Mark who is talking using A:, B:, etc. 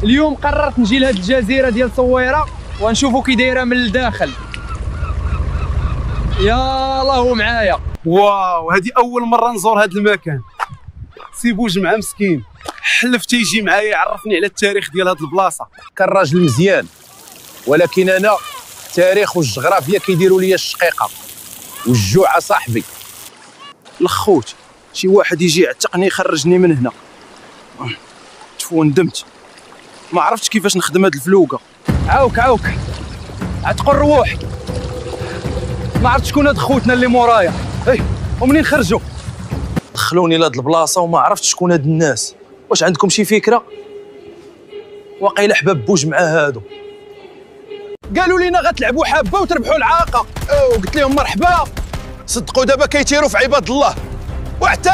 A: اليوم قررت نجي لهاد الجزيره ديال صويره ونشوفوا كي دايره من الداخل. يلا هو معايا.
B: واو، هذه اول مره نزور هذا المكان. سي بوجمعه مسكين حلف تيجي معايا يعرفني على التاريخ ديال هذه البلاصه.
C: كان راجل مزيان، ولكن انا التاريخ والجغرافيا كيديروا لي الشقيقه والجوع صاحبي.
B: الخوت شي واحد يجي يعتقني يخرجني من هنا. تفو ندمت، ما عرفتش كيفاش نخدم هاد الفلوقه.
A: عاوك عتقوا الروح. ما عرفت شكون هاد خوتنا اللي مورايا. ومنين خرجوا
C: دخلوني لهاد البلاصه وما عرفت شكون هاد الناس. واش عندكم شي فكره؟ واقيلا حباب بوجمعه هادو.
B: قالوا لينا غتلعبوا حبه وتربحوا العاقه، وقلت لهم مرحبا. صدقوا دابا كيتيروا في عباد الله. وحتى